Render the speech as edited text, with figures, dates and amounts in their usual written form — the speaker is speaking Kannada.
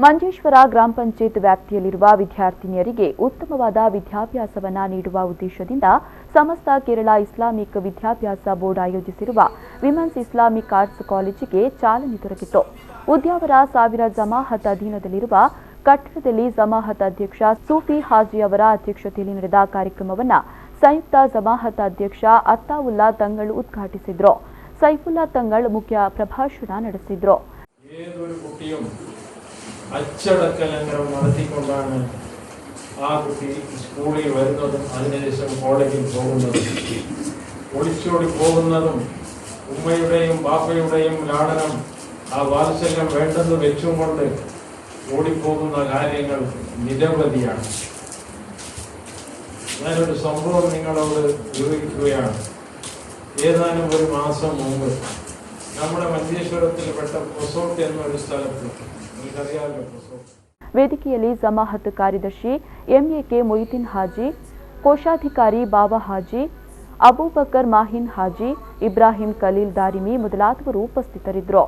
ಮಂಜೇಶ್ವರ ಗ್ರಾಮ ಪಂಚಾಯತ್ ವ್ಯಾಪ್ತಿಯಲ್ಲಿರುವ ವಿದ್ಯಾರ್ಥಿನಿಯರಿಗೆ ಉತ್ತಮವಾದ ವಿದ್ಯಾಭ್ಯಾಸವನ್ನು ನೀಡುವ ಉದ್ದೇಶದಿಂದ ಸಮಸ್ತ ಕೇರಳ ಇಸ್ಲಾಮಿಕ್ ವಿದ್ಯಾಭ್ಯಾಸ ಬೋರ್ಡ್ ಆಯೋಜಿಸಿರುವ ವಿಮೆನ್ಸ್ ಇಸ್ಲಾಮಿಕ್ ಆರ್ಟ್ಸ್ ಕಾಲೇಜಿಗೆ ಚಾಲನೆ ದೊರಕಿತು. ಉದ್ಯಾವರ ಸಾವಿರ ಜಮಾಅತ್ ಅಧೀನದಲ್ಲಿರುವ ಕಟ್ಟಡದಲ್ಲಿ ಜಮಾಅತ್ ಅಧ್ಯಕ್ಷ ಸೂಫಿ ಹಾಜಿ ಅವರ ಅಧ್ಯಕ್ಷತೆಯಲ್ಲಿ ನಡೆದ ಕಾರ್ಯಕ್ರಮವನ್ನು ಸಂಯುಕ್ತ ಜಮಾಅತ್ ಅಧ್ಯಕ್ಷ ಅತ್ತಾವುಲ್ಲಾ ತಂಗಳ್ ಉದ್ಘಾಟಿಸಿದರು. ಸೈಫುಲ್ಲಾ ತಂಗಳ್ ಮುಖ್ಯ ಪ್ರಭಾಷಣ ನಡೆಸಿದರು. അച്ചടക്കലംഘനം നടത്തിക്കൊണ്ടാണ് ആ കുട്ടി സ്കൂളിൽ വരുന്നതും അതിനുശേഷം കോളേജിൽ പോകുന്നതും. ഒളിച്ചോടി പോകുന്നതും ഉമ്മയുടെയും ബാപ്പയുടെയും ലാളനം ആ വാത്സല്യം വേണ്ടെന്ന് വെച്ചും കൊണ്ട് ഓടിപ്പോകുന്ന കാര്യങ്ങൾ നിരവധിയാണ്. ഞാനൊരു സംഭവം നിങ്ങളോട് വിവരിക്കുകയാണ്. ഏതാനും ഒരു മാസം മുമ്പ് നമ്മുടെ മഞ്ചേശ്വരത്തിൽപ്പെട്ട പൊസോട്ട് എന്നൊരു സ്ഥലത്ത് ವೇದಿಕೆಯಲ್ಲಿ ಜಮಾಅತ್ ಕಾರ್ಯದರ್ಶಿ ಎಂಎಕೆ ಮೊಯಿದ್ದೀನ್ ಹಾಜಿ, ಕೋಶಾಧಿಕಾರಿ ಬಾಬಾ ಹಾಜಿ, ಅಬೂಬಕರ್ ಮಾಹಿನ್ ಹಾಜಿ, ಇಬ್ರಾಹಿಂ ಖಲೀಲ್ ದಾರಿಮಿ ಮೊದಲಾದವರು ಉಪಸ್ಥಿತರಿದ್ದರು.